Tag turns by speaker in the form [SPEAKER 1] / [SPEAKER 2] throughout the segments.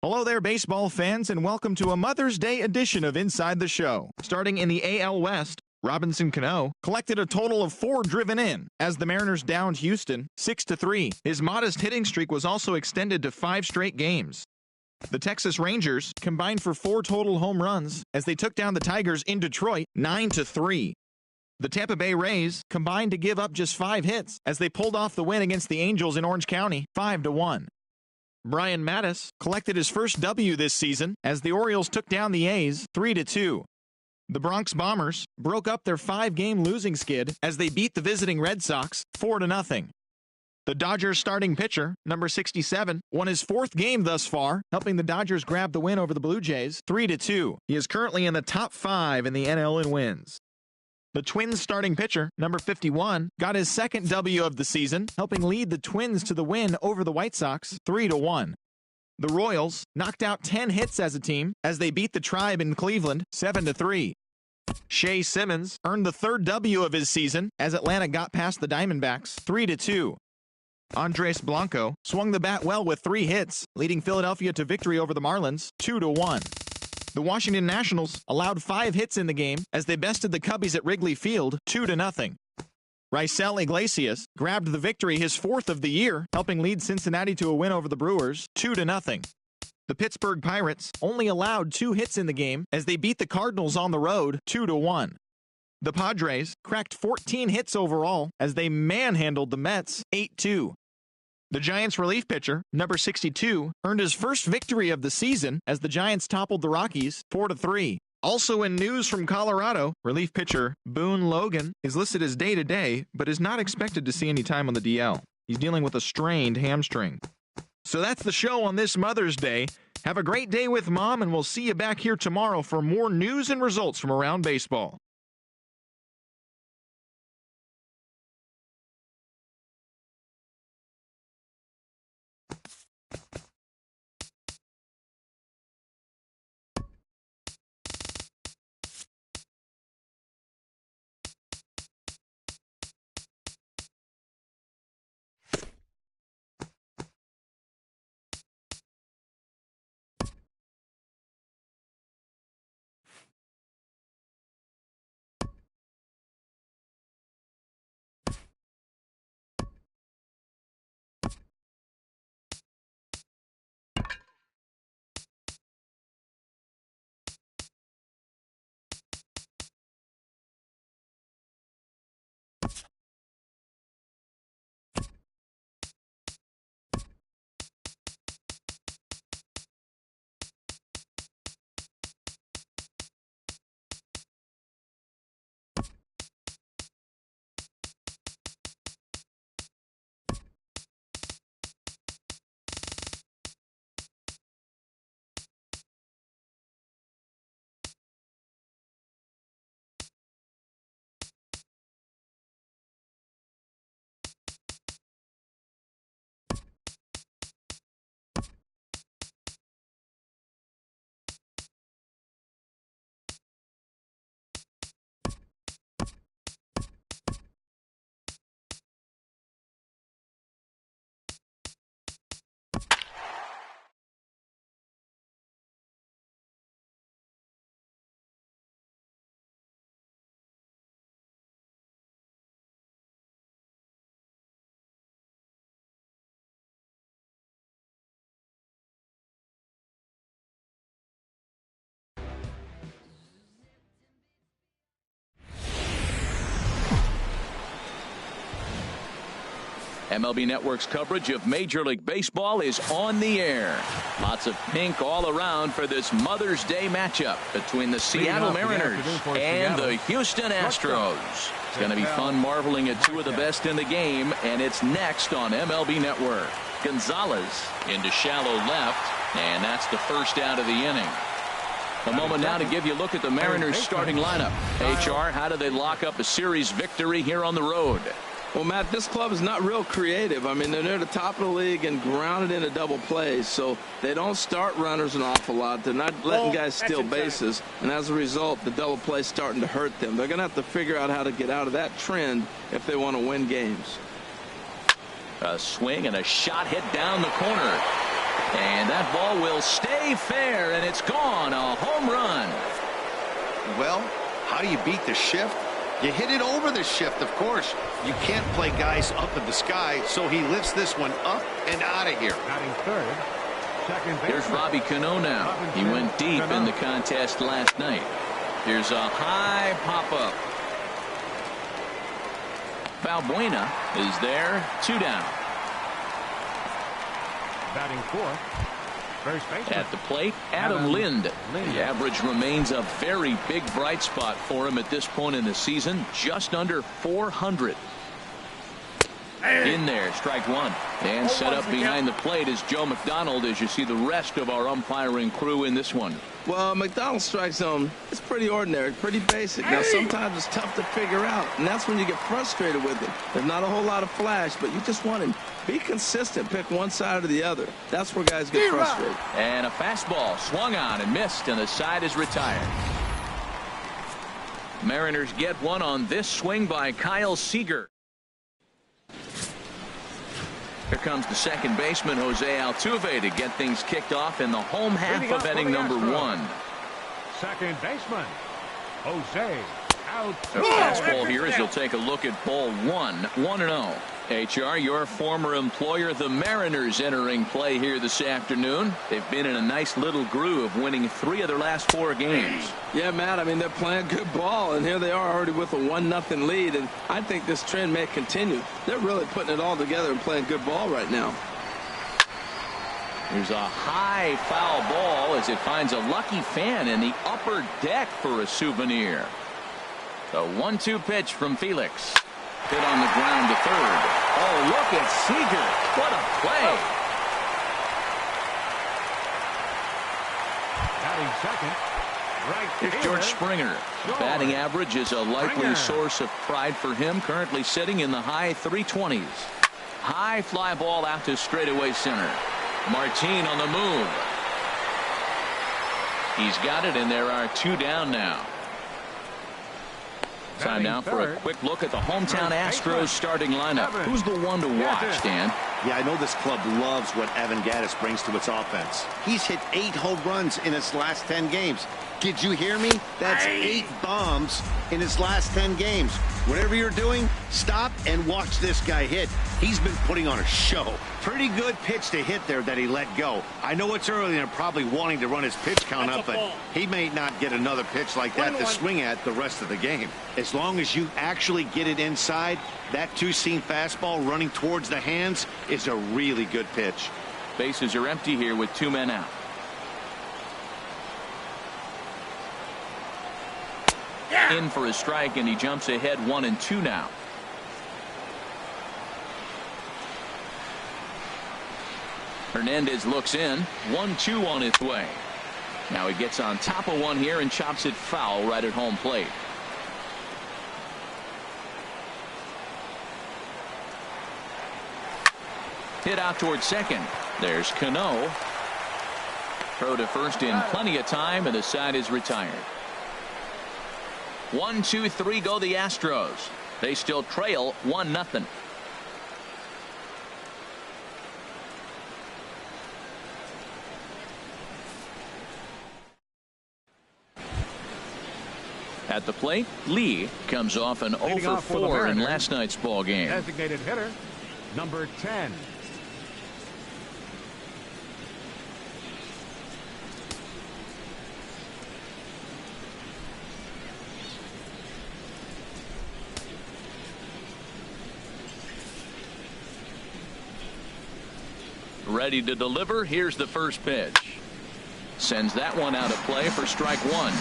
[SPEAKER 1] Hello there, baseball fans, and welcome to a Mother's Day edition of Inside the Show. Starting in the AL West, Robinson Cano collected a total of 4 driven in as the Mariners downed Houston 6-3. His modest hitting streak was also extended to 5 straight games. The Texas Rangers combined for 4 total home runs as they took down the Tigers in Detroit 9-3. The Tampa Bay Rays combined to give up just 5 hits as they pulled off the win against the Angels in Orange County 5-1. Brian Mattis collected his first W this season as the Orioles took down the A's 3-2. The Bronx Bombers broke up their 5-game losing skid as they beat the visiting Red Sox 4-0. The Dodgers starting pitcher, number 67, won his 4th game thus far, helping the Dodgers grab the win over the Blue Jays 3-2. He is currently in the top 5 in the NL in wins. The Twins starting pitcher, number 51, got his 2nd W of the season, helping lead the Twins to the win over the White Sox 3-1. The Royals knocked out 10 hits as a team as they beat the Tribe in Cleveland 7-3. Shea Simmons earned the 3rd W of his season as Atlanta got past the Diamondbacks 3-2. Andres Blanco swung the bat well with 3 hits, leading Philadelphia to victory over the Marlins 2-1. The Washington Nationals allowed 5 hits in the game as they bested the Cubbies at Wrigley Field 2-0. Raisel Iglesias grabbed the victory, his 4th of the year, helping lead Cincinnati to a win over the Brewers 2-0. The Pittsburgh Pirates only allowed 2 hits in the game as they beat the Cardinals on the road 2-1. The Padres cracked 14 hits overall as they manhandled the Mets 8-2. The Giants relief pitcher, number 62, earned his first victory of the season as the Giants toppled the Rockies 4-3. Also in news from Colorado, relief pitcher Boone Logan is listed as day-to-day, but is not expected to see any time on the DL. He's dealing with a strained hamstring. So that's the show on this Mother's Day. Have a great day with Mom, and we'll see you back here tomorrow for more news and results from around baseball.
[SPEAKER 2] MLB Network's coverage of Major League Baseball is on the air. Lots of pink all around for this Mother's Day matchup between the Seattle Mariners and the Houston Astros. It's going to be fun marveling at 2 of the best in the game, and it's next on MLB Network. Gonzalez into shallow left, and that's the first out of the inning. A moment now to give you a look at the Mariners starting lineup. HR, how do they lock up a series victory here on the road?
[SPEAKER 3] Well, Matt, this club is not real creative. I mean, they're near the top of the league and grounded into double plays, so they don't start runners an awful lot. They're not letting guys steal bases, and as a result, the double play is starting to hurt them. They're going to have to figure out how to get out of that trend if they want to win games.
[SPEAKER 2] A swing and a shot hit down the corner. And that ball will stay fair, and it's gone. A home run.
[SPEAKER 4] Well, how do you beat the shift? You hit it over the shift, of course. You can't play guys up in the sky, so he lifts this one up and out of here.
[SPEAKER 5] Batting third.
[SPEAKER 2] Here's Robbie Cano now. He went deep in the contest last night. Here's a high pop-up. Valbuena is there. 2 down.
[SPEAKER 5] Batting fourth. First baseman.
[SPEAKER 2] At the plate, Adam Lind. The average remains a very big bright spot for him at this point in the season. Just under 400. In there, strike one. And set up behind the plate is Joe McDonald as you see the rest of our umpiring crew in this one.
[SPEAKER 3] Well, McDonald's strike zone, it's pretty ordinary, pretty basic. Now, sometimes it's tough to figure out, and that's when you get frustrated with it. There's not a whole lot of flash, but you just want to be consistent, pick one side or the other. That's where guys get frustrated.
[SPEAKER 2] And a fastball swung on and missed, and the side is retired. Mariners get one on this swing by Kyle Seager. Here comes the second baseman, Jose Altuve, to get things kicked off in the home half of inning number 1.
[SPEAKER 5] Second baseman, Jose
[SPEAKER 2] The fastball here as you'll take a look at ball 1, 1-0. HR, your former employer, the Mariners, entering play here this afternoon. They've been in a nice little groove, winning 3 of their last 4 games.
[SPEAKER 3] Yeah, Matt, I mean, they're playing good ball, and here they are already with a 1-0 lead, and I think this trend may continue. They're really putting it all together and playing good ball right now.
[SPEAKER 2] Here's a high foul ball as it finds a lucky fan in the upper deck for a souvenir. The 1-2 pitch from Felix. Hit on the ground to third. Oh, look at Seager. What a play.
[SPEAKER 5] batting second. Right.
[SPEAKER 2] Here's George Springer. Batting average is a likely source of pride for him. Currently sitting in the high 320s. High fly ball out to straightaway center. Martin on the move. He's got it, and there are 2 down now. Time now for a quick look at the hometown Astros starting lineup. Who's the one to watch, Dan?
[SPEAKER 4] Yeah, I know this club loves what Evan Gattis brings to its offense. He's hit 8 home runs in his last 10 games. Did you hear me? That's 8 bombs in his last 10 games. Whatever you're doing, stop and watch this guy hit. He's been putting on a show. Pretty good pitch to hit there that he let go. I know it's early and probably wanting to run his pitch count up, but he may not get another pitch like that to swing at the rest of the game. As long as you actually get it inside, that 2-seam fastball running towards the hands is a really good pitch.
[SPEAKER 2] Bases are empty here with 2 men out. In for a strike, and he jumps ahead 1-2 now. Hernandez looks in. 1-2 on its way. Now he gets on top of one here and chops it foul right at home plate. Hit out towards second. There's Cano. Throw to first in plenty of time, and the side is retired. 1, 2, 3 go the Astros. They still trail 1-0. At the plate, Lee comes off an 0-for-4 in last night's ball game.
[SPEAKER 5] Designated hitter, number 10.
[SPEAKER 2] Ready to deliver. Here's the first pitch. Sends that one out of play for strike 1.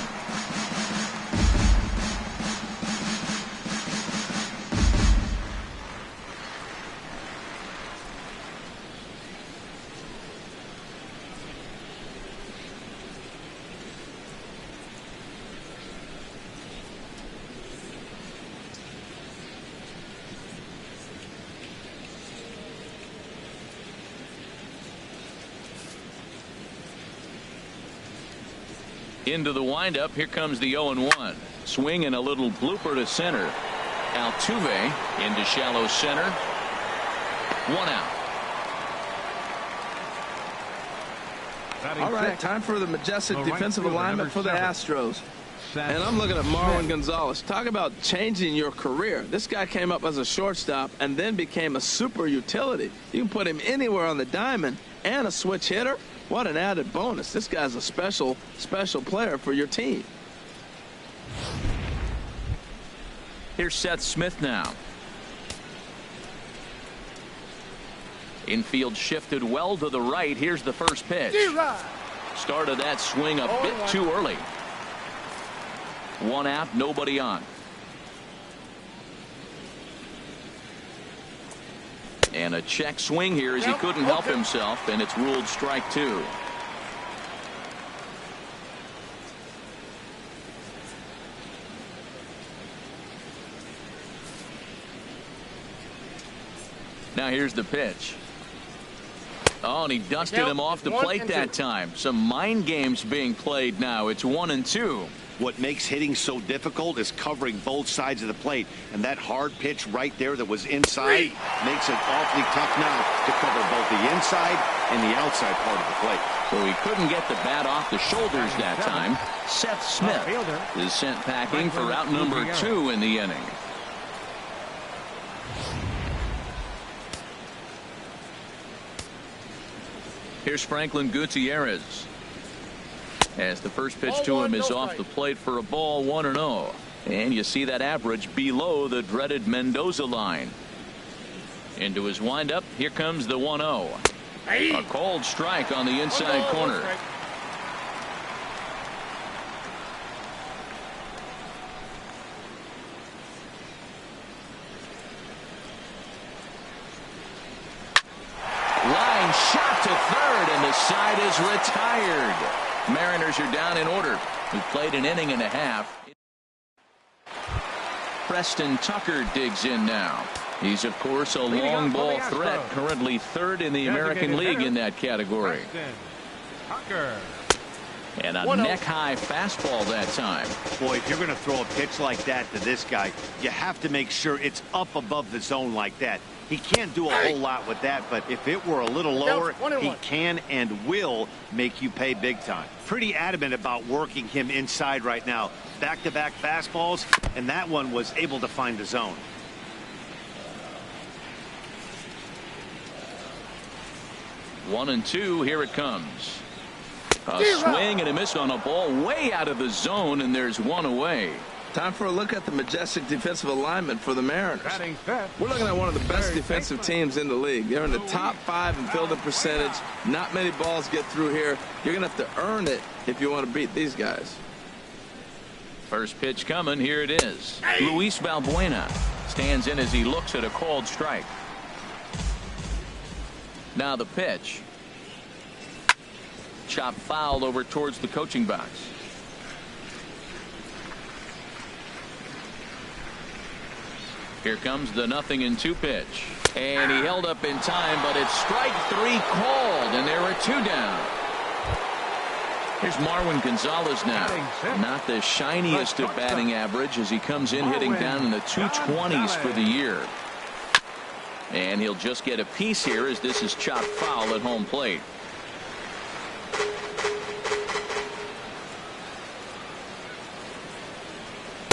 [SPEAKER 2] Into the windup. Here comes the 0-1. Swing and a little blooper to center. Altuve into shallow center. 1 out.
[SPEAKER 3] All right, time for the majestic defensive alignment for the Astros. And I'm looking at Marwin Gonzalez. Talk about changing your career. This guy came up as a shortstop and then became a super utility. You can put him anywhere on the diamond and a switch hitter. What an added bonus. This guy's a special player for your team.
[SPEAKER 2] Here's Seth Smith now. Infield shifted well to the right. Here's the first pitch. Started that swing a bit too early. 1 out, nobody on. And a check swing here as he couldn't help himself, and it's ruled strike 2. Now here's the pitch. Oh, and he dusted him off the plate that time. Some mind games being played now. It's 1-2.
[SPEAKER 4] What makes hitting so difficult is covering both sides of the plate, and that hard pitch right there that was inside makes it awfully tough now to cover both the inside and the outside part of the plate.
[SPEAKER 2] So he couldn't get the bat off the shoulders that time. Seth Smith is sent packing for out number 2 in the inning. Here's Franklin Gutierrez. As the first pitch to him is off the plate for a ball, 1-0. And you see that average below the dreaded Mendoza line. Into his windup, here comes the 1-0. A cold strike on the inside corner. Line shot to third, and the side is retired. Mariners are down in order. We've played an inning and a half. Preston Tucker digs in now. He's, of course, a long ball threat, currently 3rd in the American League in that category. And a neck-high fastball that time.
[SPEAKER 4] Boy, if you're going to throw a pitch like that to this guy, you have to make sure it's up above the zone like that. He can't do a whole lot with that, but if it were a little lower, he can and will make you pay big time. Pretty adamant about working him inside right now. Back-to-back fastballs, and that one was able to find the zone.
[SPEAKER 2] One and two, here it comes. A swing and a miss on a ball way out of the zone, and there's one away.
[SPEAKER 3] Time for a look at the majestic defensive alignment for the Mariners. We're looking at one of the best defensive teams in the league. They're in the top 5 in fielding percentage. Not many balls get through here. You're going to have to earn it if you want to beat these guys.
[SPEAKER 2] First pitch coming. Here it is. Luis Valbuena stands in as he looks at a called strike. Now the pitch. Chop foul over towards the coaching box. Here comes the 0-2 pitch. And he held up in time, but it's strike 3 called, and there are 2 down. Here's Marwin Gonzalez now. Not the shiniest of batting average as he comes in hitting down in the 220s for the year. And he'll just get a piece here as this is chopped foul at home plate.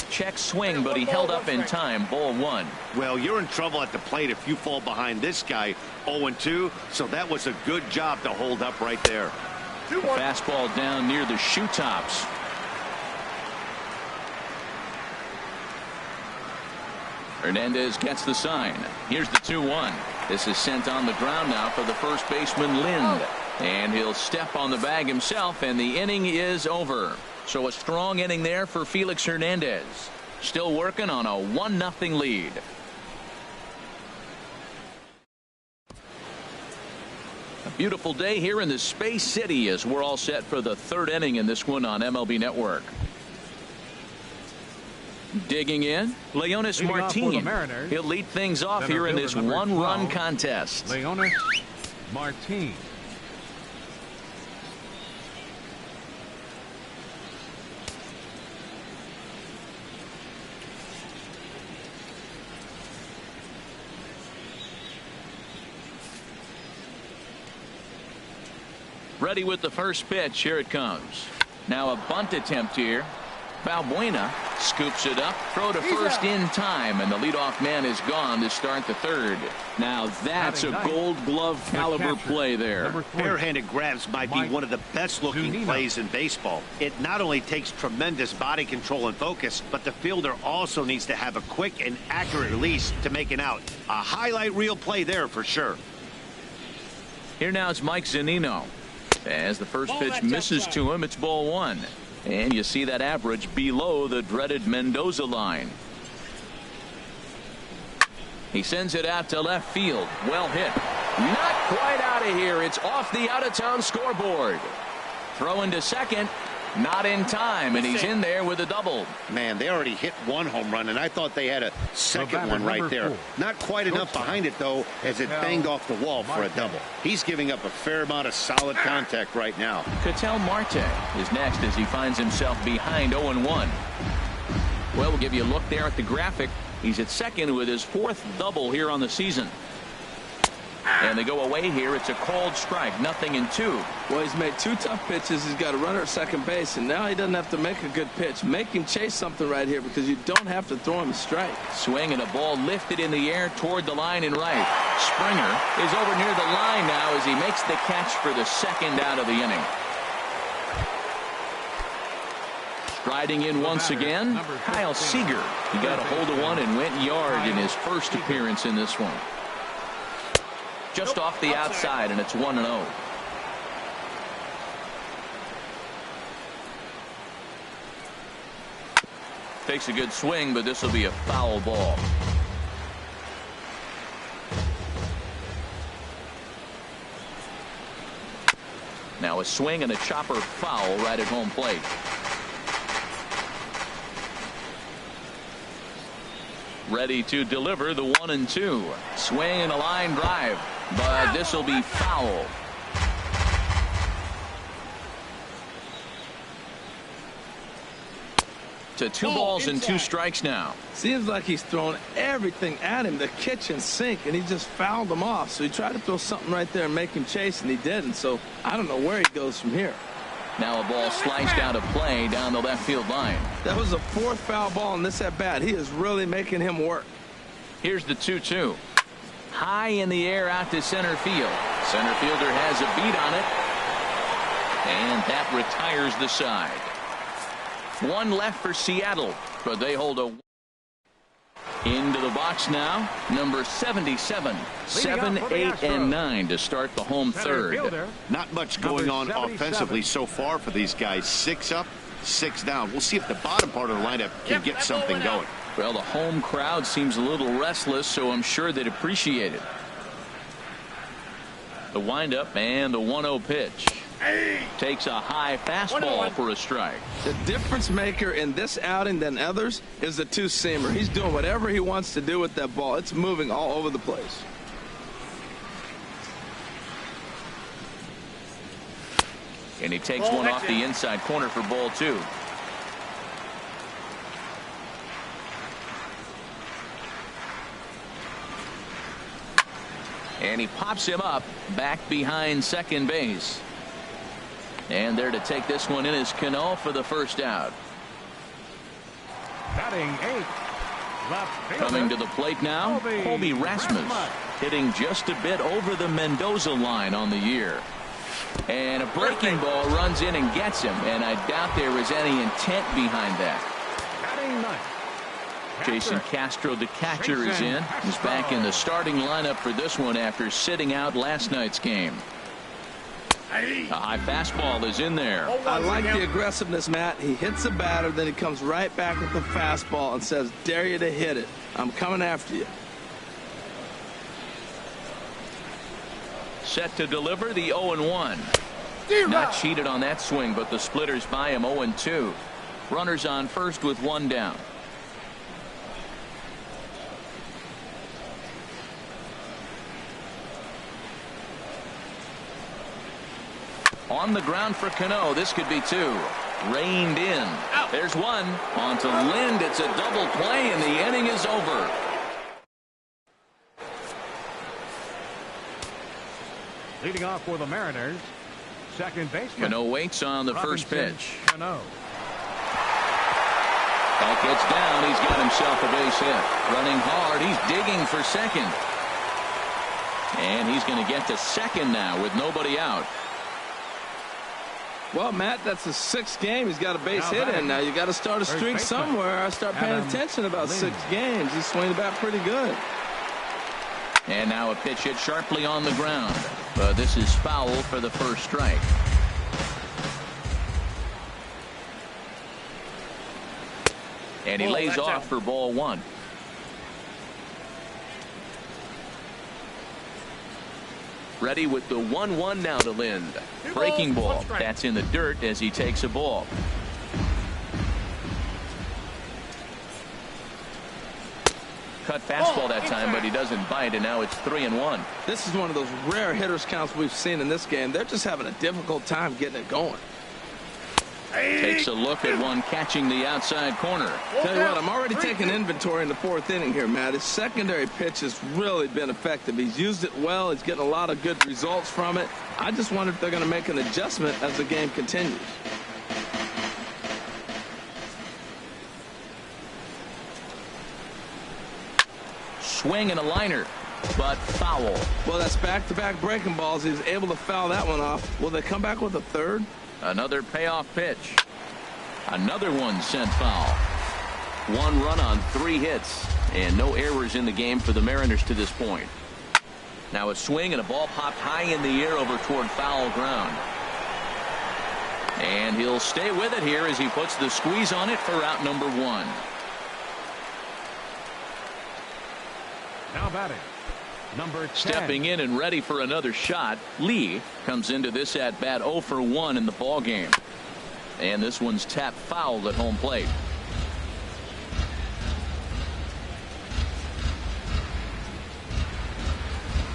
[SPEAKER 2] Check swing, but he held up in time. Ball 1.
[SPEAKER 4] Well, you're in trouble at the plate if you fall behind this guy 0-2, so that was a good job to hold up right there.
[SPEAKER 2] Fastball down near the shoe tops. Hernandez gets the sign. Here's the 2-1. This is sent on the ground now for the first baseman, Lind. And he'll step on the bag himself, and the inning is over. So a strong inning there for Felix Hernandez. Still working on a 1-0 lead. A beautiful day here in the Space City as we're all set for the 3rd inning in this one on MLB Network. Digging in, Leonys Martin. He'll lead things off here in this 1-run contest.
[SPEAKER 5] Leonys Martin.
[SPEAKER 2] Ready with the first pitch. Here it comes. Now a bunt attempt here. Valbuena scoops it up. Throw to first in time, and the leadoff man is gone to start the third. Now that's a Gold Glove caliber play there.
[SPEAKER 4] Barehanded grabs might be one of the best looking plays in baseball. It not only takes tremendous body control and focus, but the fielder also needs to have a quick and accurate release to make an out. A highlight reel play there for sure.
[SPEAKER 2] Here now is Mike Zunino. As the first pitch misses to him, it's ball one. And you see that average below the dreaded Mendoza line. He sends it out to left field. Well hit. Not quite out of here. It's off the out-of-town scoreboard. Throw into second. Not in time, and he's in there with a double.
[SPEAKER 4] Man, they already hit one home run, and I thought they had a second one right there. Not quite enough behind it, though, as it banged off the wall for a double. He's giving up a fair amount of solid contact right now.
[SPEAKER 2] Ketel Marte is next as he finds himself behind 0-1. Well, we'll give you a look there at the graphic. He's at second with his 4th double here on the season. And they go away here. It's a called strike. 0-2.
[SPEAKER 3] Well, he's made 2 tough pitches. He's got a runner at second base, and now he doesn't have to make a good pitch. Make him chase something right here because you don't have to throw him a strike.
[SPEAKER 2] Swing and a ball lifted in the air toward the line and right. Springer is over near the line now as he makes the catch for the second out of the inning. Striding in once again, Kyle Seager. He got a hold of one and went yard in his first appearance in this one. Just off the outside, and it's 1-0. Takes a good swing, but this will be a foul ball. Now a swing and a chopper foul right at home plate. Ready to deliver the 1-2. Swing and a line drive, but this will be foul. To 2 balls and 2 strikes now.
[SPEAKER 3] Seems like he's thrown everything at him, the kitchen sink, and he just fouled him off. So he tried to throw something right there and make him chase, and he didn't. So I don't know where he goes from here.
[SPEAKER 2] Now a ball sliced out of play down the left field line.
[SPEAKER 3] That was the 4th foul ball in this at bat. He is really making him work.
[SPEAKER 2] Here's the 2-2. High in the air out to center field. Center fielder has a beat on it. And that retires the side. 1 left for Seattle, but they hold a. Into the box now, number 77. 7, 8, and 9 to start the home third.
[SPEAKER 4] Not much going on offensively so far for these guys. 6 up, 6 down. We'll see if the bottom part of the lineup can get something going.
[SPEAKER 2] Well, the home crowd seems a little restless, so I'm sure they'd appreciate it. The windup and the 1-0 pitch. Takes a high fastball for a strike.
[SPEAKER 3] The difference maker in this outing than others is the 2-seamer. He's doing whatever he wants to do with that ball. It's moving all over the place.
[SPEAKER 2] And he takes one off the inside corner for ball 2. And he pops him up back behind second base. And there to take this one in is Cano for the first out.
[SPEAKER 5] Batting 8.
[SPEAKER 2] Coming to the plate now, Colby Rasmus, hitting just a bit over the Mendoza line on the year. And a breaking ball runs in and gets him, and I doubt there was any intent behind that.
[SPEAKER 5] Batting 9.
[SPEAKER 2] Jason Castro, the catcher, is in. He's back in the starting lineup for this one after sitting out last night's game. A high fastball is in there.
[SPEAKER 3] I like the aggressiveness, Matt. He hits the batter, then he comes right back with the fastball and says, dare you to hit it. I'm coming after you.
[SPEAKER 2] Set to deliver the 0-1. Not cheated on that swing, but the splitters by him 0-2. Runners on first with 1 down. On the ground for Cano. This could be 2. Reined in. There's 1. On to Lind. It's a double play, and the inning is over.
[SPEAKER 5] Leading off for the Mariners, Second baseman.
[SPEAKER 2] Cano waits on the first pitch.
[SPEAKER 5] Cano.
[SPEAKER 2] That gets down. He's got himself a base hit. Running hard. He's digging for second. And he's going to get to second now with nobody out.
[SPEAKER 3] Well, Matt, that's his 6th game. He's got a base hit in now. You got to start a streak somewhere. I start paying attention about 6 games. He's swinging the bat pretty good.
[SPEAKER 2] And now a pitch hit sharply on the ground. But this is foul for the first strike. And he lays off for ball 1. Ready with the 1-1 now to Lind. Breaking ball. That's in the dirt as he takes a ball. Cut fastball that time, but he doesn't bite, and now it's 3-1.
[SPEAKER 3] This is one of those rare hitters counts we've seen in this game. They're just having a difficult time getting it going.
[SPEAKER 2] Takes a look at one catching the outside corner.
[SPEAKER 3] Tell you what, I'm already taking inventory in the 4th inning here, Matt. His secondary pitch has really been effective. He's used it well. He's getting a lot of good results from it. I just wonder if they're going to make an adjustment as the game continues.
[SPEAKER 2] Swing and a liner, but foul.
[SPEAKER 3] Well, that's back-to-back breaking balls. He's able to foul that one off. Will they come back with a third?
[SPEAKER 2] Another payoff pitch. Another one sent foul. 1 run on 3 hits, and no errors in the game for the Mariners to this point. Now a swing and a ball popped high in the air over toward foul ground. And he'll stay with it here as he puts the squeeze on it for out number 1.
[SPEAKER 5] Now batting, number 10.
[SPEAKER 2] Stepping in and ready for another shot, Lee comes into this at bat 0 for 1 in the ball game. And this one's tapped foul at home plate.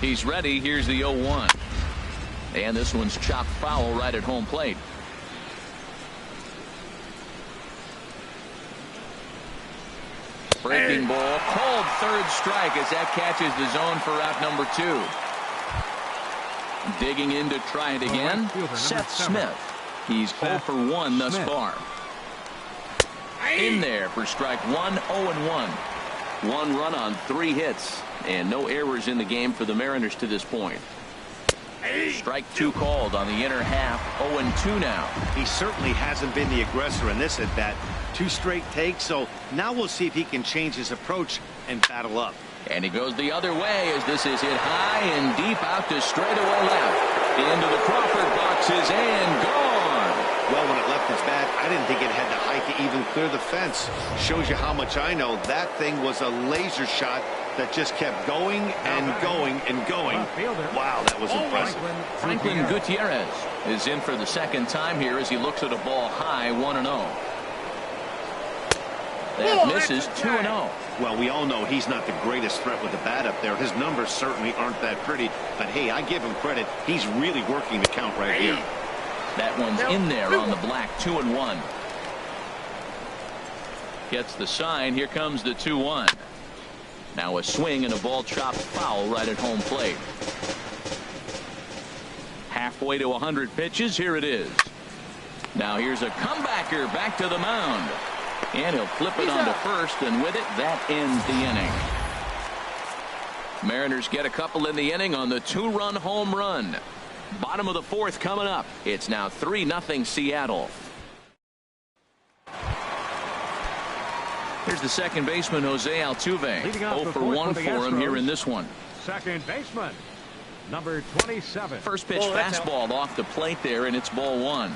[SPEAKER 2] He's ready. Here's the 0-1. And this one's chopped foul right at home plate. Breaking ball, called third strike as that catches the zone for out number 2. Digging in to try it again, Seth Smith. He's 0 for 1 thus far. In there for strike 1, 0-1. 1 run on 3 hits, and no errors in the game for the Mariners to this point. Strike 2 called on the inner half. 0-2 now.
[SPEAKER 4] He certainly hasn't been the aggressor in this at bat. 2 straight takes, so now we'll see if he can change his approach and battle up.
[SPEAKER 2] And he goes the other way as this is hit high and deep out to straightaway left. Into the Crawford boxes and gone.
[SPEAKER 4] Well, when it left his bat, I didn't think it had the height to even clear the fence. Shows you how much I know. That thing was a laser shot that just kept going and going and going. Wow, that was impressive.
[SPEAKER 2] Franklin Gutierrez is in for the second time here as he looks at a ball high, 1-0. That misses, 2-0.
[SPEAKER 4] Well, we all know he's not the greatest threat with the bat up there. His numbers certainly aren't that pretty. But, hey, I give him credit. He's really working the count right here.
[SPEAKER 2] That one's in there on the black, 2-1. Gets the sign. Here comes the 2-1. Now a swing and a ball chopped foul right at home plate. Halfway to 100 pitches. Here it is. Now here's a comebacker back to the mound. And he'll flip it onto first, and with it, that ends the inning. Mariners get a couple in the inning on the 2-run home run. Bottom of the 4th coming up. It's now 3-0 Seattle. Here's the second baseman, Jose Altuve. 0 for 1 for him here in this one.
[SPEAKER 5] Second baseman, number 27.
[SPEAKER 2] First pitch fastball off the plate there, and it's ball 1.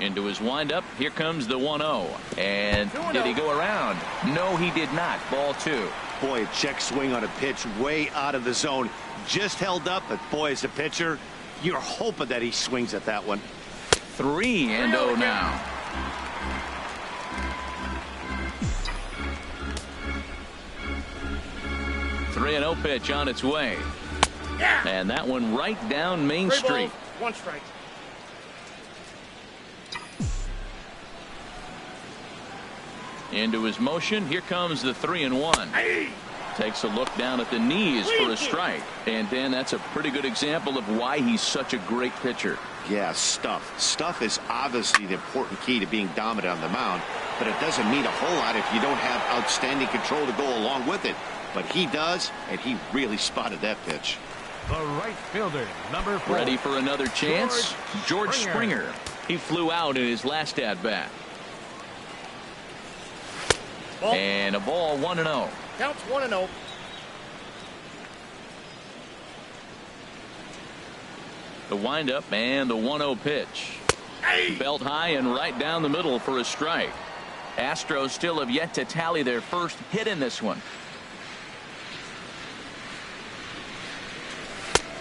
[SPEAKER 2] Into his windup. Here comes the 1-0. And did he go around? No, he did not. Ball 2.
[SPEAKER 4] Boy, a check swing on a pitch way out of the zone. Just held up, but boy, as a pitcher, you're hoping that he swings at that one.
[SPEAKER 2] 3-0 now. Three and 0 pitch on its way. And that one right down Main Street.
[SPEAKER 6] 1 strike.
[SPEAKER 2] Into his motion. Here comes the 3-1. Takes a look down at the knees for a strike. And Dan, that's a pretty good example of why he's such a great pitcher.
[SPEAKER 4] Yeah, stuff. Stuff is obviously the important key to being dominant on the mound, but it doesn't mean a whole lot if you don't have outstanding control to go along with it. But he does, and he really spotted that pitch.
[SPEAKER 5] The right fielder, number 4.
[SPEAKER 2] Ready for another chance? George Springer. He flew out in his last at-bat. And a ball, 1-0.
[SPEAKER 6] Counts 1-0.
[SPEAKER 2] The windup and the 1-0 pitch. Belt high and right down the middle for a strike. Astros still have yet to tally their first hit in this one.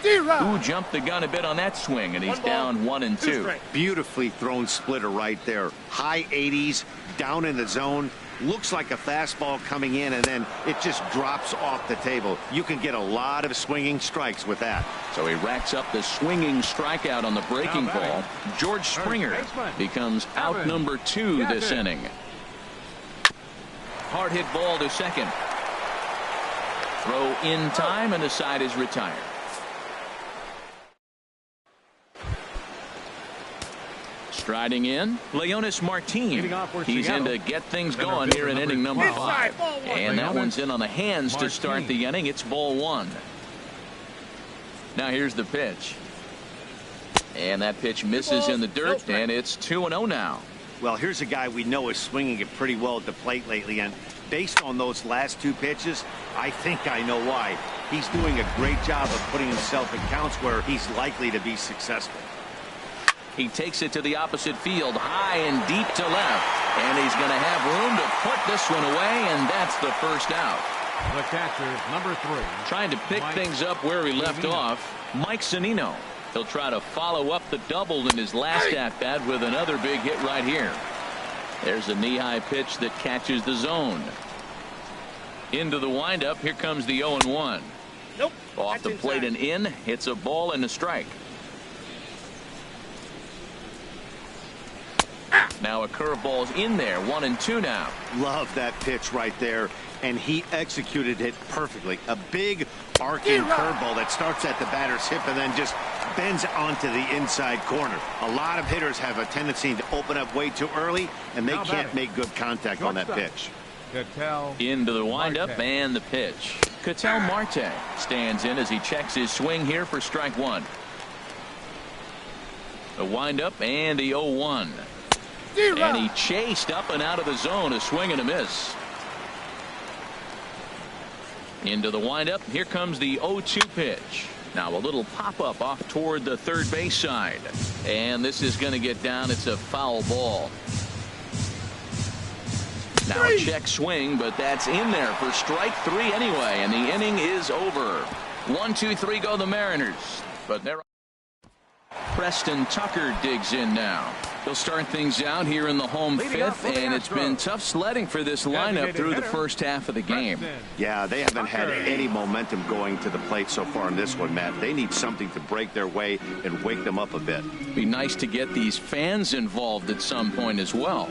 [SPEAKER 2] Who jumped the gun a bit on that swing, and he's down 1-2.
[SPEAKER 4] Beautifully thrown splitter right there. High 80s, down in the zone. Looks like a fastball coming in, and then it just drops off the table. You can get a lot of swinging strikes with that.
[SPEAKER 2] So he racks up the swinging strikeout on the breaking ball. George Springer becomes out number 2 this inning. Hard hit ball to second. Throw in time, and the side is retired. Striding in, Leonys Martin. He's in to get things going here in inning number 5. And that one's in on the hands to start the inning. It's ball 1. Now here's the pitch. And that pitch misses in the dirt, and it's 2-0 now.
[SPEAKER 4] Well, here's a guy we know is swinging it pretty well at the plate lately, and based on those last 2 pitches, I think I know why. He's doing a great job of putting himself in counts where he's likely to be successful.
[SPEAKER 2] He takes it to the opposite field, high and deep to left. And he's going to have room to put this one away, and that's the first out.
[SPEAKER 5] The catcher, number 3.
[SPEAKER 2] Trying to pick things up where he left off, Mike Zunino. He'll try to follow up the double in his last at-bat with another big hit right here. There's a knee-high pitch that catches the zone. Into the windup, here comes the 0-1.
[SPEAKER 6] Nope.
[SPEAKER 2] Off the plate and in, it's a ball and a strike. Now a curveball's in there, 1-2 now.
[SPEAKER 4] Love that pitch right there, and he executed it perfectly. A big arcing curveball that starts at the batter's hip and then just bends onto the inside corner. A lot of hitters have a tendency to open up way too early, and they can't make good contact on that pitch.
[SPEAKER 2] Into the windup and the pitch. Ketel Marte stands in as he checks his swing here for strike 1. The windup and the 0-1. And he chased up and out of the zone, a swing and a miss. Into the windup. Here comes the 0-2 pitch. Now a little pop-up off toward the third base side. And this is going to get down. It's a foul ball. Now a check swing, but that's in there for strike 3 anyway. And the inning is over. 1, 2, 3 go the Mariners. But they're... Preston Tucker digs in now. He'll start things out here in the home 5th, and it's been tough sledding for this lineup through the first half of the game.
[SPEAKER 4] Yeah, they haven't had any momentum going to the plate so far in this one, Matt. They need something to break their way and wake them up a bit.
[SPEAKER 2] Be nice to get these fans involved at some point as well.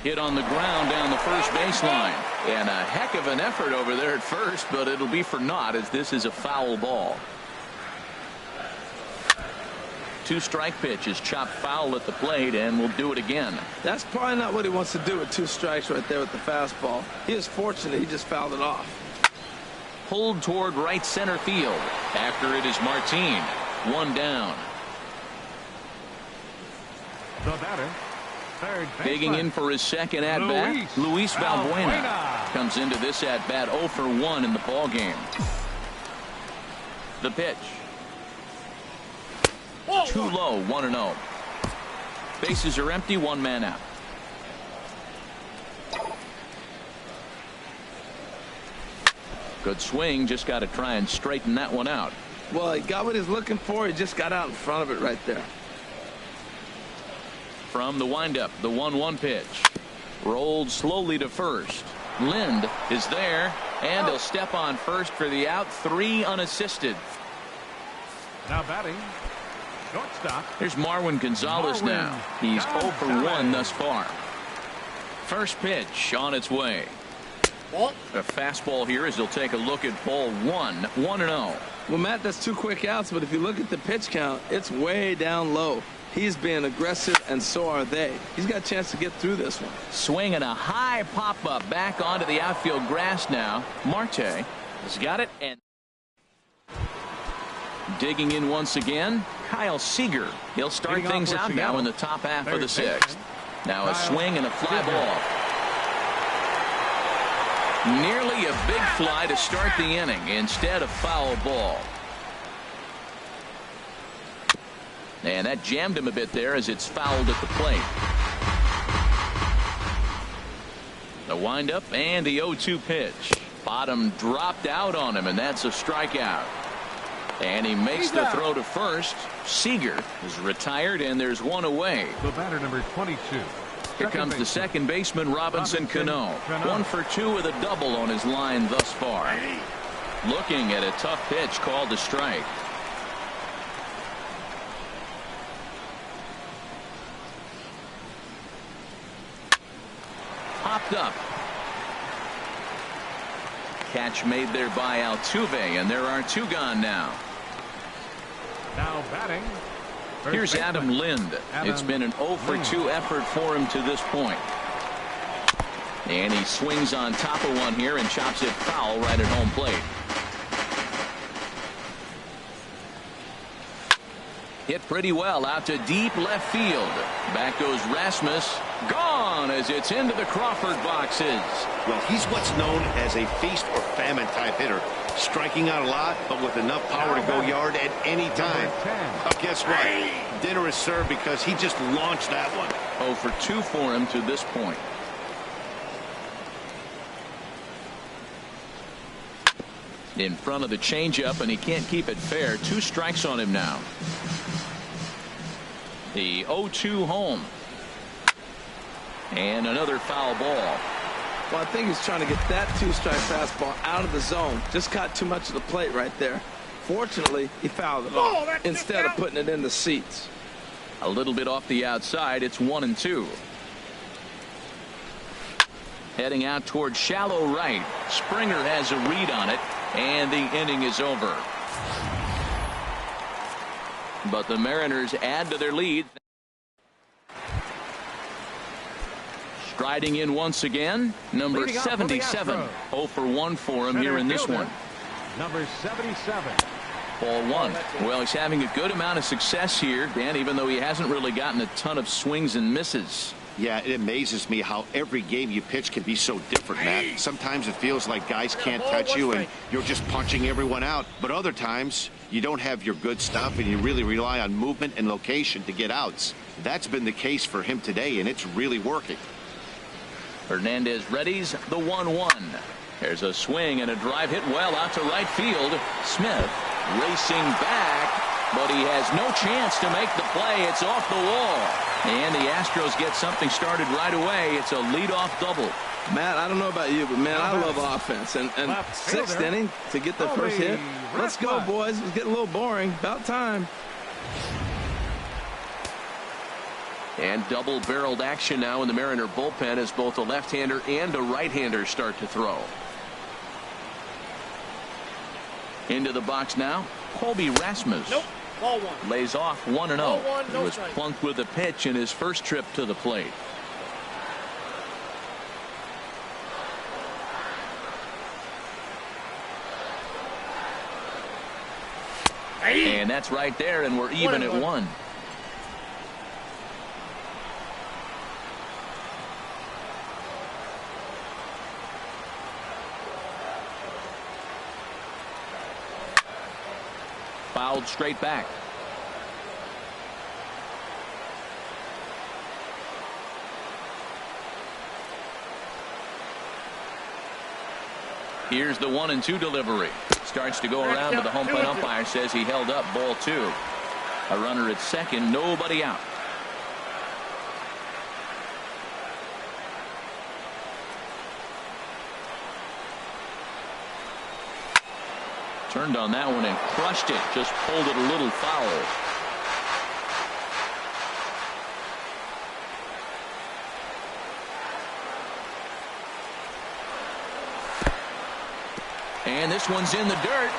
[SPEAKER 2] Hit on the ground down the first baseline. And a heck of an effort over there at first, but it'll be for naught as this is a foul ball. 2 strike pitches, chopped foul at the plate, and will do it again.
[SPEAKER 3] That's probably not what he wants to do with 2 strikes right there with the fastball. He is fortunate he just fouled it off.
[SPEAKER 2] Pulled toward right center field. After it is Martin. 1 down.
[SPEAKER 5] The batter, third baseman.
[SPEAKER 2] Digging in for his second at-bat, Luis Valbuena comes into this at-bat 0 for 1 in the ballgame. The pitch. Too low, 1-0. Bases are empty, 1 man out. Good swing, just got to try and straighten that one out.
[SPEAKER 3] Well, he got what he's looking for. He just got out in front of it right there.
[SPEAKER 2] From the windup, the 1-1 pitch. Rolled slowly to first. Lind is there, and he'll step on first for the out. 3 unassisted.
[SPEAKER 5] Now batting. Shortstop.
[SPEAKER 2] Here's Marwin Gonzalez now. He's 0 for 1 thus far. First pitch on its way. A fastball here as he'll take a look at ball 1, 1-0.
[SPEAKER 3] Well, Matt, that's 2 quick outs, but if you look at the pitch count, it's way down low. He's being aggressive, and so are they. He's got a chance to get through this one.
[SPEAKER 2] Swing and a high pop-up back onto the outfield grass now. Marte has got it, and digging in once again, Kyle Seager. He'll start things out now in the top half of the 6th. Now a swing and a fly ball. Nearly a big fly to start the inning. Instead, a foul ball. And that jammed him a bit there as it's fouled at the plate. The windup and the 0-2 pitch. Bottom dropped out on him, and that's a strikeout. And he makes the throw to first. Seager is retired, and there's one away.
[SPEAKER 5] The batter, number 22.
[SPEAKER 2] Here comes the second baseman, Robinson Cano. 1 for 2 with a double on his line thus far. Looking at a tough pitch called a strike. Popped up. Catch made there by Altuve, and there are 2 gone now.
[SPEAKER 5] Now batting.
[SPEAKER 2] Here's Adam Lind. It's been an 0 for 2 effort for him to this point. And he swings on top of one here and chops it foul right at home plate. Hit pretty well out to deep left field. Back goes Rasmus. Gone as it's into the Crawford boxes.
[SPEAKER 4] Well, he's what's known as a feast or famine type hitter. Striking out a lot, but with enough power to go yard at any time. But guess what? Dinner is served because he just launched that one.
[SPEAKER 2] 0 for 2 for him to this point. In front of the changeup, and he can't keep it fair. 2 strikes on him now. The 0-2 home. And another foul ball.
[SPEAKER 3] Well, I think he's trying to get that 2-strike fastball out of the zone. Just caught too much of the plate right there. Fortunately, he fouled it off instead of putting it in the seats.
[SPEAKER 2] A little bit off the outside. It's 1-2. Heading out towards shallow right. Springer has a read on it, and the inning is over. But the Mariners add to their lead. Striding in once again, number 77. 0 for 1 for him here in this one.
[SPEAKER 5] Number 77.
[SPEAKER 2] Ball 1. Well, he's having a good amount of success here, Dan, even though he hasn't really gotten a ton of swings and misses.
[SPEAKER 4] Yeah, it amazes me how every game you pitch can be so different, Matt. Sometimes it feels like guys can't touch you and you're just punching everyone out. But other times you don't have your good stuff and you really rely on movement and location to get outs. That's been the case for him today, and it's really working.
[SPEAKER 2] Hernandez readies the 1-1. There's a swing and a drive hit well out to right field. Smith racing back, but he has no chance to make the play. It's off the wall. And the Astros get something started right away. It's a leadoff double.
[SPEAKER 3] Matt, I don't know about you, but man, I love offense. And 6th inning to get the first hit. Let's go, boys. It's getting a little boring. About time.
[SPEAKER 2] And double-barreled action now in the Mariner bullpen as both a left-hander and a right-hander start to throw. Into the box now, Colby Rasmus.
[SPEAKER 6] Nope. Ball 1.
[SPEAKER 2] Lays off 1-0.
[SPEAKER 6] Ball 1,
[SPEAKER 2] He
[SPEAKER 6] no
[SPEAKER 2] was
[SPEAKER 6] strike.
[SPEAKER 2] plunked with a pitch in his first trip to the plate. And that's right there, and we're even at 1. Fouled straight back. Here's the 1-2 delivery. Starts to go around, but the home plate umpire says he held up ball 2. A runner at second, nobody out. Turned on that one and crushed it. Just pulled it a little foul. And this one's in the dirt.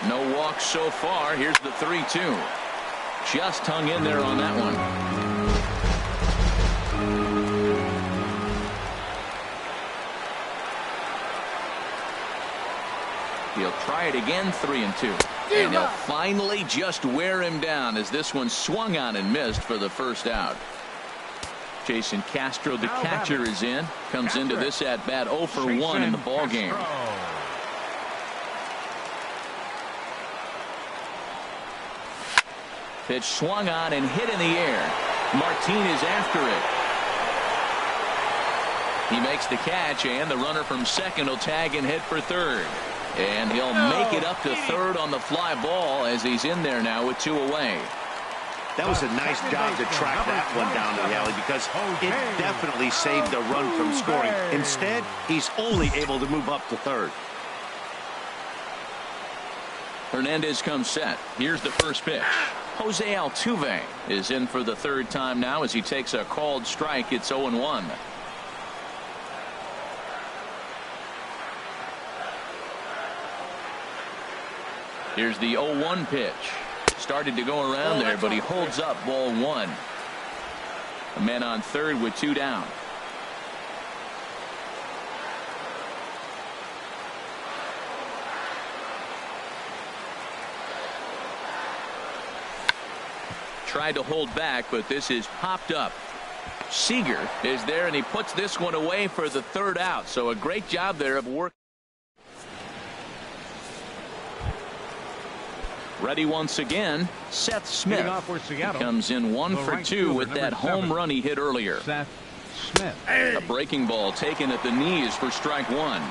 [SPEAKER 2] No walks so far. Here's the 3-2. Just hung in there on that one. He'll try it again, 3-2. And he'll finally just wear him down as this one swung on and missed for the first out. Jason Castro, the catcher, is in. Comes into this at bat 0 for 1 in the ball game. Pitch swung on and hit in the air. Martinez after it. He makes the catch, and the runner from second will tag and hit for third. And he'll make it up to third on the fly ball as he's in there now with 2 away.
[SPEAKER 4] That was a nice job to track that one down to the alley because it definitely saved the run from scoring. Instead, he's only able to move up to third.
[SPEAKER 2] Hernandez comes set. Here's the first pitch. Jose Altuve is in for the third time now as he takes a called strike. It's 0-1. Here's the 0-1 pitch. Started to go around there, but he holds up ball 1. A man on third with 2 down. Tried to hold back, but this is popped up. Seager is there, and he puts this one away for the third out. So a great job there of work. Ready once again, Seth Smith. He comes in 1 for 2 with that home run he hit earlier.
[SPEAKER 5] Seth Smith.
[SPEAKER 2] A breaking ball taken at the knees for strike 1.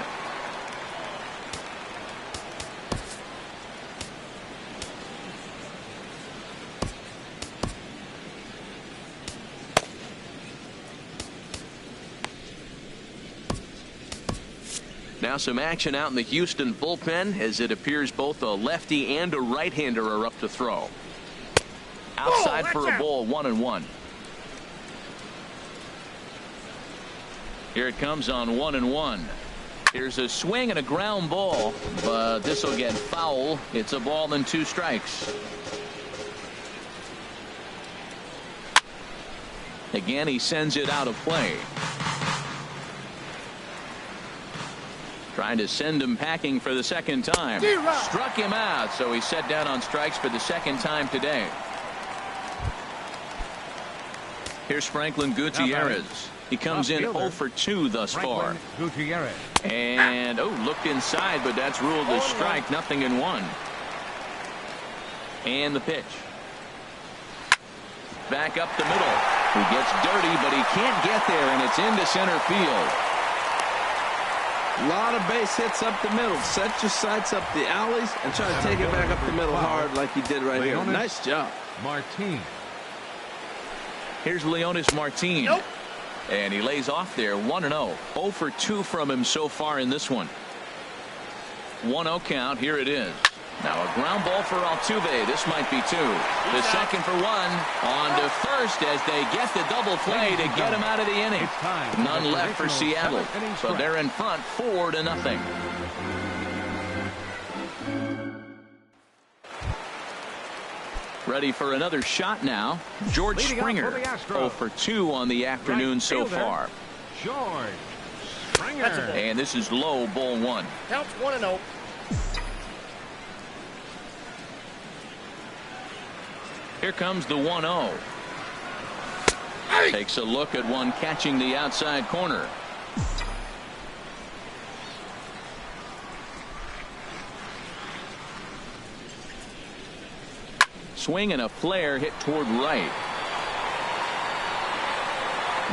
[SPEAKER 2] Now some action out in the Houston bullpen as it appears both a lefty and a right-hander are up to throw. Outside for a ball, 1-1. Here it comes on 1-1. Here's a swing and a ground ball, but this will get foul. It's a ball and 2 strikes. Again, he sends it out of play. Trying to send him packing for the second time. Struck him out, so he's set down on strikes for the second time today. Here's Franklin Gutierrez. He comes in 0 for 2 thus far.
[SPEAKER 5] Gutierrez.
[SPEAKER 2] And, looked inside, but that's ruled a strike. 0-1. And the pitch. Back up the middle. He gets dirty, but he can't get there, and it's into center field.
[SPEAKER 3] A lot of base hits up the middle. Set your sights up the alleys and try to take it back up the middle hard like he did right here. Nice job.
[SPEAKER 5] Martin.
[SPEAKER 2] Here's Leonys Martin. And he lays off there 1-0. 0 for 2 from him so far in this one. 1-0 count. Here it is. Now a ground ball for Altuve. This might be 2. The second for 1. On to first as they get the double play to get him out of the inning. None left for Seattle. So they're in front 4-0. Ready for another shot now. George Springer 0 for 2 on the afternoon so far.
[SPEAKER 5] George Springer.
[SPEAKER 2] And this is low, ball 1.
[SPEAKER 6] Counts 1-0.
[SPEAKER 2] Here comes the 1-0. Takes a look at one catching the outside corner. Swing and a flare hit toward right.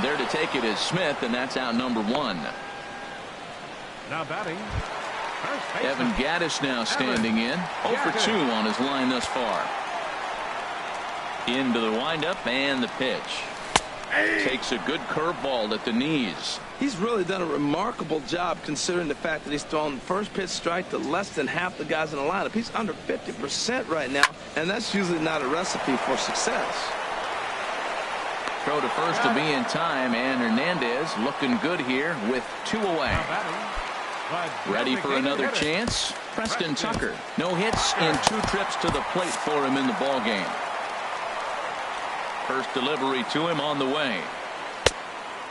[SPEAKER 2] There to take it is Smith, and that's out number 1.
[SPEAKER 5] Now batting.
[SPEAKER 2] Evan Gattis now standing in. 0 for 2 on his line thus far. Into the windup and the pitch. Takes a good curveball at the knees.
[SPEAKER 3] He's really done a remarkable job considering the fact that he's thrown first pitch strike to less than half the guys in the lineup. He's under 50% right now, and that's usually not a recipe for success.
[SPEAKER 2] Throw to first to be in time, and Hernandez looking good here with 2 away. Ready for another chance? Preston Tucker. No hits in 2 trips to the plate for him in the ballgame. First delivery to him on the way.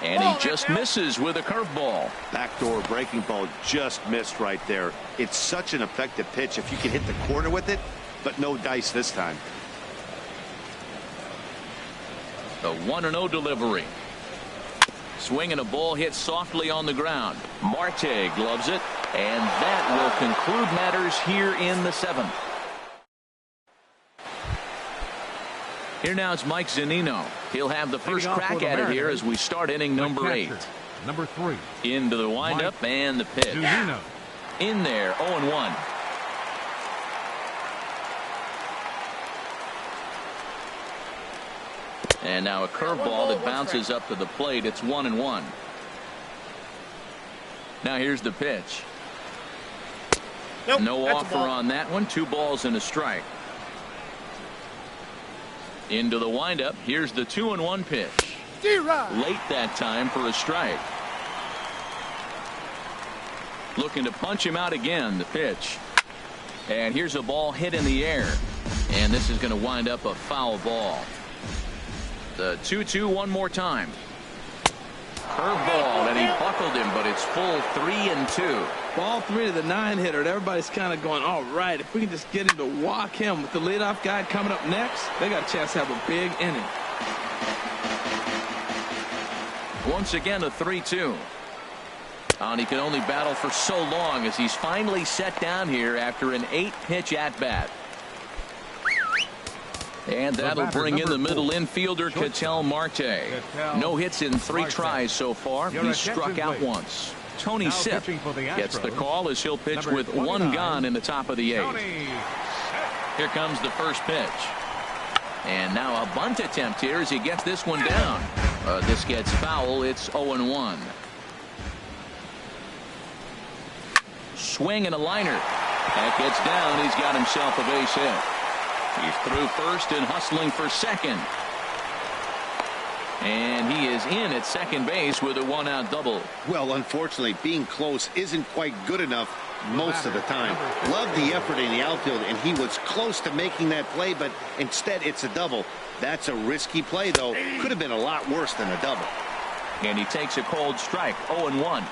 [SPEAKER 2] And he just misses with a curveball.
[SPEAKER 4] Backdoor breaking ball just missed right there. It's such an effective pitch if you can hit the corner with it, but no dice this time.
[SPEAKER 2] The 1-0 delivery. Swinging a ball hit softly on the ground. Marte gloves it, and that will conclude matters here in the 7th. Here now is Mike Zunino. He'll have the first crack at it here as we start inning number 8.
[SPEAKER 5] Number 3.
[SPEAKER 2] Into the windup and the pitch.
[SPEAKER 5] Zunino.
[SPEAKER 2] In there, 0-1. And now a curveball that bounces up to the plate. It's 1-1. Now here's the pitch.
[SPEAKER 6] Nope,
[SPEAKER 2] no offer on that one. 2 balls and a strike. Into the windup. Here's the 2-1 pitch. Late that time for a strike. Looking to punch him out again. The pitch. And here's a ball hit in the air. And this is going to wind up a foul ball. The 2-2 one more time. Curveball, and he buckled him, but it's full 3-2.
[SPEAKER 3] Ball 3 to the 9-hitter. Everybody's kind of going, all right, if we can just get him to walk him with the leadoff guy coming up next, they got a chance to have a big inning.
[SPEAKER 2] Once again, a 3-2. And he can only battle for so long as he's finally set down here after an 8-pitch at-bat. And that'll bring in the middle infielder, Ketel Marte. No hits in 3 tries so far. He's struck out once. Tony Sipp gets the call as he'll pitch with 1 gone in the top of the 8th. Here comes the first pitch. And now a bunt attempt here as he gets this one down. This gets foul. It's 0-1. Swing and a liner. That gets down. He's got himself a base hit. He's through first and hustling for second. And he is in at second base with a 1-out double.
[SPEAKER 4] Well, unfortunately, being close isn't quite good enough most of the time. Loved the effort in the outfield, and he was close to making that play, but instead it's a double. That's a risky play, though. Could have been a lot worse than a double.
[SPEAKER 2] And he takes a cold strike. 0-1.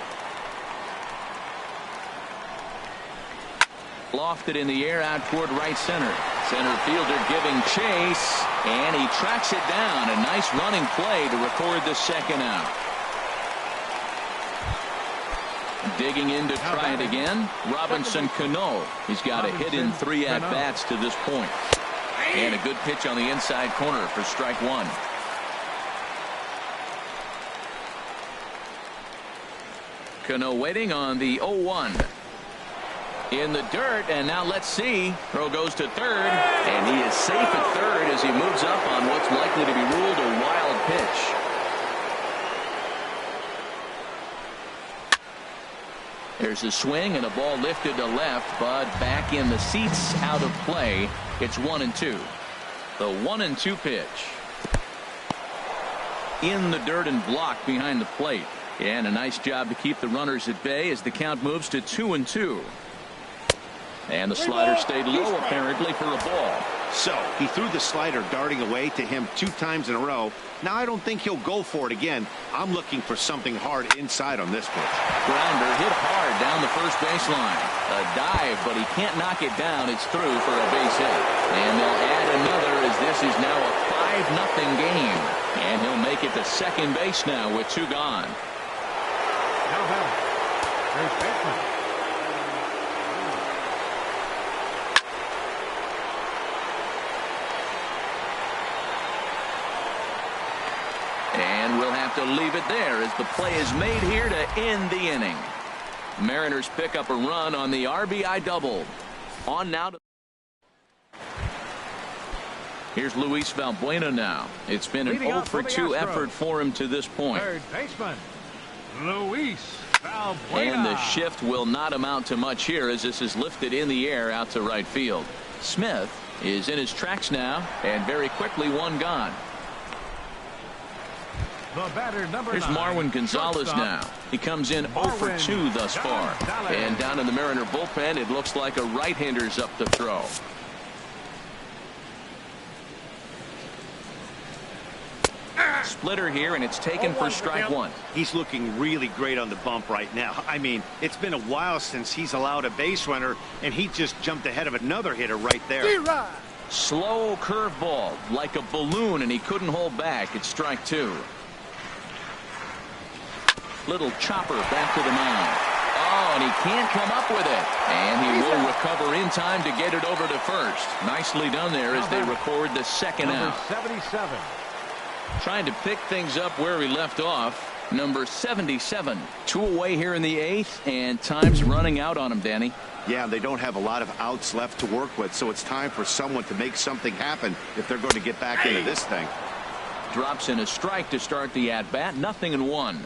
[SPEAKER 2] Lofted in the air out toward right center. Center fielder giving chase, and he tracks it down. A nice running play to record the second out. Digging in to try it again, Robinson Cano. He's got a hit in 3 at-bats to this point. And a good pitch on the inside corner for strike 1. Cano waiting on the 0-1. In the dirt, and now let's see. Throw goes to third, and he is safe at third as he moves up on what's likely to be ruled a wild pitch. There's a swing and a ball lifted to left, but back in the seats, out of play. It's 1-2. The 1-2 pitch. In the dirt and blocked behind the plate. And a nice job to keep the runners at bay as the count moves to 2-2. And the slider stayed low apparently for a ball.
[SPEAKER 4] So he threw the slider darting away to him 2 times in a row. Now I don't think he'll go for it again. I'm looking for something hard inside on this pitch.
[SPEAKER 2] Grounder hit hard down the first baseline. A dive, but he can't knock it down. It's through for a base hit. And they'll add another as this is now a 5-0 game. And he'll make it to second base now with 2 gone.
[SPEAKER 5] Now batting, first baseman.
[SPEAKER 2] And we'll have to leave it there as the play is made here to end the inning. Mariners pick up a run on the RBI double. On now to Here's Luis Valbuena now. It's been an 0-for-2 effort for him to this point.
[SPEAKER 5] Third baseman, Luis Valbuena.
[SPEAKER 2] And the shift will not amount to much here as this is lifted in the air out to right field. Smith is in his tracks now, and very quickly one gone.
[SPEAKER 5] The batter, number
[SPEAKER 2] Here's
[SPEAKER 5] 9,
[SPEAKER 2] Marwin Gonzalez now. He comes in 0-for-2 thus far. And down in the Mariner bullpen, it looks like a right-hander's up to throw. Splitter here, and it's taken for strike one.
[SPEAKER 4] He's looking really great on the bump right now. I mean, it's been a while since he's allowed a base runner, and he just jumped ahead of another hitter right there.
[SPEAKER 2] Slow curveball, like a balloon, and he couldn't hold back. It's strike two. Little chopper back to the mound. Oh, and he can't come up with it. And he will recover in time to get it over to first. Nicely done there as they record the second out.
[SPEAKER 5] 77.
[SPEAKER 2] Trying to pick things up where he left off. Number 77. 2 away here in the 8th, and time's running out on him, Danny.
[SPEAKER 4] Yeah, they don't have a lot of outs left to work with, so it's time for someone to make something happen if they're going to get back into this thing.
[SPEAKER 2] Drops in a strike to start the at-bat. 0-1.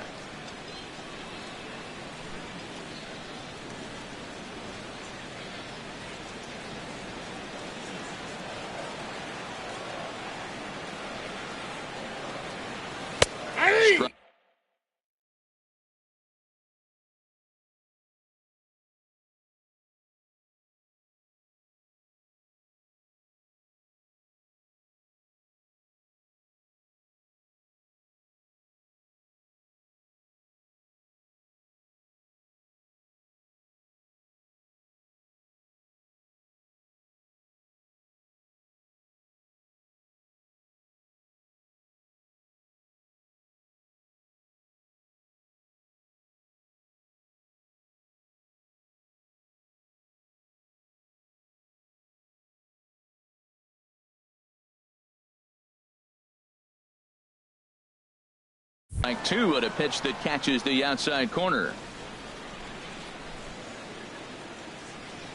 [SPEAKER 2] Strike two at a pitch that catches the outside corner.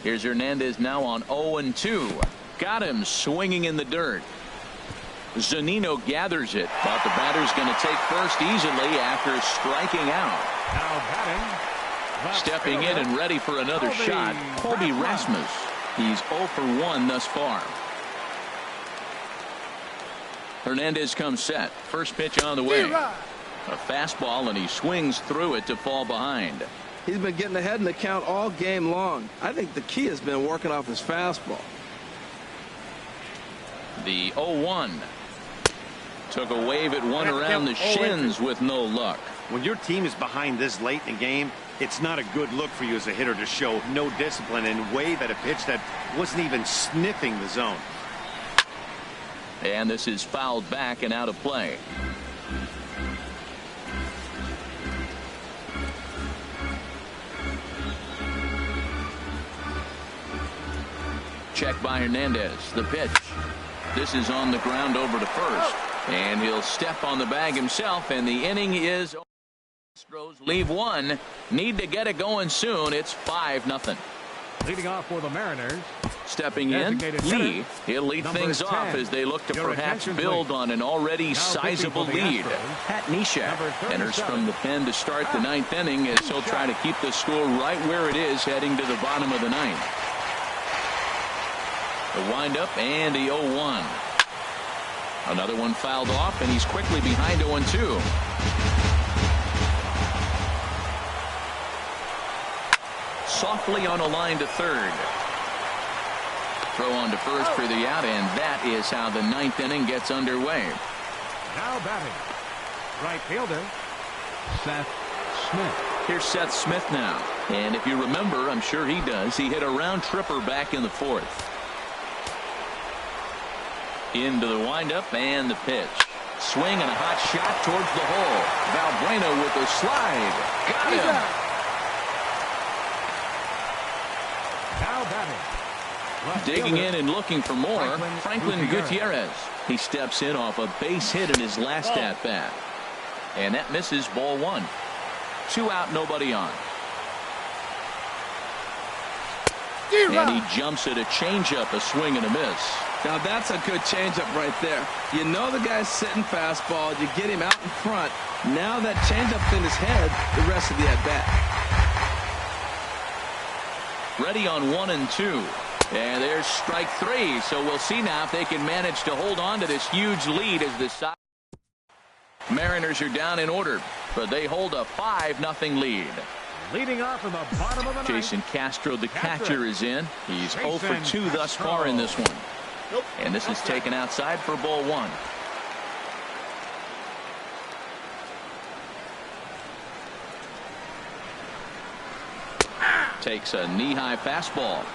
[SPEAKER 2] Here's Hernandez now on 0-2. Got him swinging in the dirt. Zunino gathers it, but the batter's going to take first easily after striking out.
[SPEAKER 5] Now batting,
[SPEAKER 2] stepping in and ready for another shot, Colby Rasmus. He's 0-for-1 thus far. Hernandez comes set. First pitch on the way. A fastball, and he swings through it to fall behind.
[SPEAKER 3] He's been getting ahead in the count all game long. I think the key has been working off his fastball.
[SPEAKER 2] The 0-1. Took a wave at one around the shins with no luck.
[SPEAKER 4] When your team is behind this late in the game, it's not a good look for you as a hitter to show no discipline and wave at a pitch that wasn't even sniffing the zone.
[SPEAKER 2] And this is fouled back and out of play. Check by Hernandez. The pitch. This is on the ground over to first. And he'll step on the bag himself, and the inning is. Astros leave one. Need to get it going soon. It's 5-0.
[SPEAKER 5] Leading off for the Mariners.
[SPEAKER 2] Stepping in, Lee. He'll lead things off as they look to perhaps build on an already sizable lead. Pat Neshek enters from the pen to start the 9th inning as he'll try to keep the score right where it is heading to the bottom of the 9th. The windup and the 0-1. Another one fouled off, and he's quickly behind 0-2. Softly on a line to third. Throw on to first for the out, and that is how the 9th inning gets underway.
[SPEAKER 5] Now batting, right fielder, Seth Smith.
[SPEAKER 2] Here's Seth Smith now. And if you remember, I'm sure he does, he hit a round tripper back in the 4th. Into the windup and the pitch. Swing and a hot shot towards the hole. Valbuena with the slide. Got him.
[SPEAKER 5] Now batting.
[SPEAKER 2] Digging in and looking for more, Franklin Gutierrez. He steps in off a base hit in his last at-bat. And that misses, ball 1. 2 out, nobody on. And he jumps at a changeup, a swing and a miss.
[SPEAKER 3] Now that's a good changeup right there. You know the guy's sitting fastball. You get him out in front. Now that changeup's in his head the rest of the at-bat.
[SPEAKER 2] Ready on 1-2. And there's strike 3. So we'll see now if they can manage to hold on to this huge lead as the Mariners are down in order, but they hold a 5-0 lead.
[SPEAKER 5] Leading off in the bottom of the ninth.
[SPEAKER 2] Jason Castro, the catcher, is in. He's 0 for 2 thus far in this one. And this is taken outside for ball 1. Takes a knee-high fastball.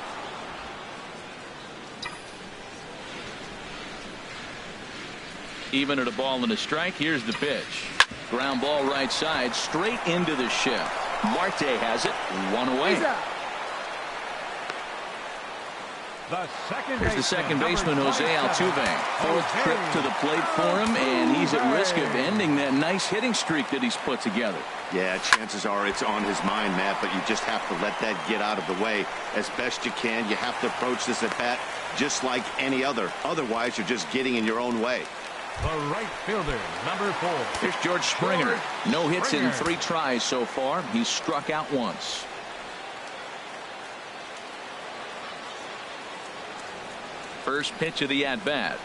[SPEAKER 2] Even at a ball and a strike, here's the pitch. Ground ball right side, straight into the shift. Marte has it, 1 away. Here's the second baseman, Jose Altuve. 4th trip to the plate for him, and he's at risk of ending that nice hitting streak that he's put together.
[SPEAKER 4] Yeah, chances are it's on his mind, Matt, but you just have to let that get out of the way as best you can. You have to approach this at bat just like any other. Otherwise, you're just getting in your own way.
[SPEAKER 5] The right fielder, number 4.
[SPEAKER 2] Here's George Springer. No hits in 3 tries so far. He's struck out once. First pitch of the at-bat.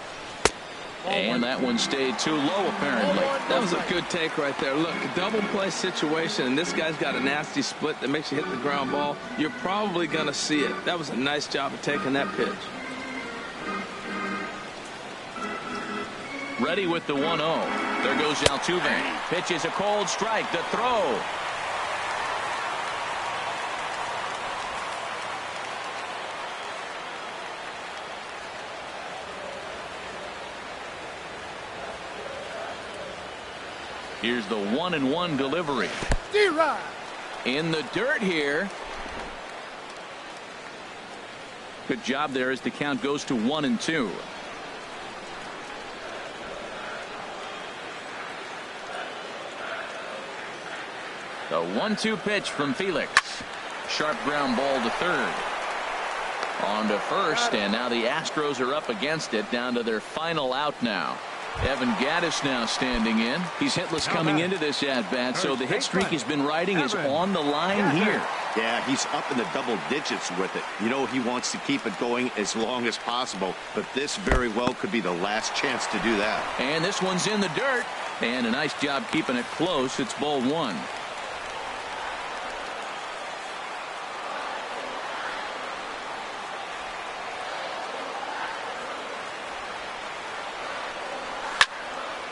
[SPEAKER 2] And that one stayed too low, apparently.
[SPEAKER 3] That was a good take right there. Look, a double play situation, and this guy's got a nasty split that makes you hit the ground ball. You're probably going to see it. That was a nice job of taking that pitch.
[SPEAKER 2] Ready with the 1-0. There goes Altuve. Pitch is a cold strike. The throw. Here's the 1-1 delivery. In the dirt here. Good job there as the count goes to 1-2. The 1-2 pitch from Felix. Sharp ground ball to third. On to first, and now the Astros are up against it, down to their final out now. Evan Gattis now standing in. He's hitless coming into this at-bat, so the hit streak he's been riding is on the line here.
[SPEAKER 4] Yeah, he's up in the double digits with it. You know he wants to keep it going as long as possible, but this very well could be the last chance to do that.
[SPEAKER 2] And this one's in the dirt, and a nice job keeping it close. It's ball 1.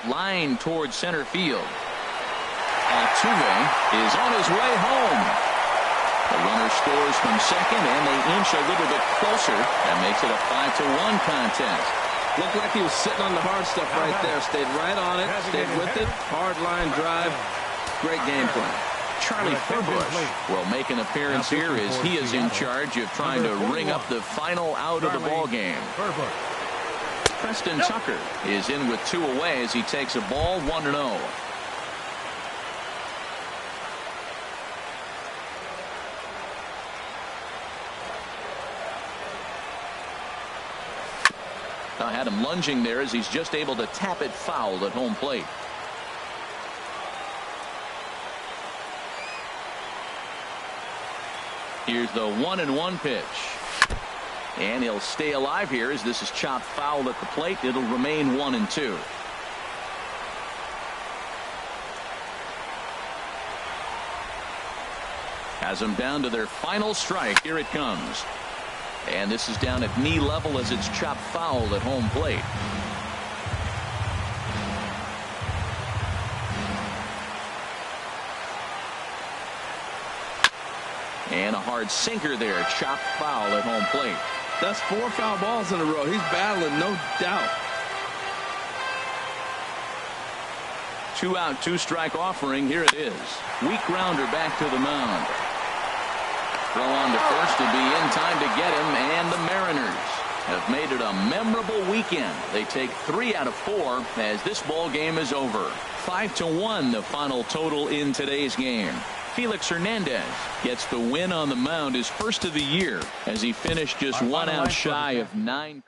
[SPEAKER 2] Line towards center field. Altuve is on his way home. The runner scores from second, and they inch a little bit closer. That makes it a 5-1 contest.
[SPEAKER 3] Looked like he was sitting on the hard stuff right there. Stayed right on it. Stayed with it. Hard line drive. Great game plan.
[SPEAKER 2] Charlie Furbush will make an appearance here as he is in charge of trying to ring up the final out of the ball game. Preston Tucker is in with 2 away as he takes a ball 1-0. I had him lunging there as he's just able to tap it foul at home plate. Here's the 1-1 pitch. And he'll stay alive here as this is chopped foul at the plate. It'll remain 1-2. Has them down to their final strike. Here it comes. And this is down at knee level as it's chopped foul at home plate. And a hard sinker there, chopped foul at home plate.
[SPEAKER 3] That's 4 foul balls in a row. He's battling, no doubt.
[SPEAKER 2] 2 out, 2 strike offering. Here it is. Weak grounder back to the mound. Throw on to first to be in time to get him, and the Mariners have made it a memorable weekend. They take 3 out of 4 as this ball game is over. 5-1 the final total in today's game. Felix Hernandez gets the win on the mound, his first of the year, as he finished just 1 out shy of 9.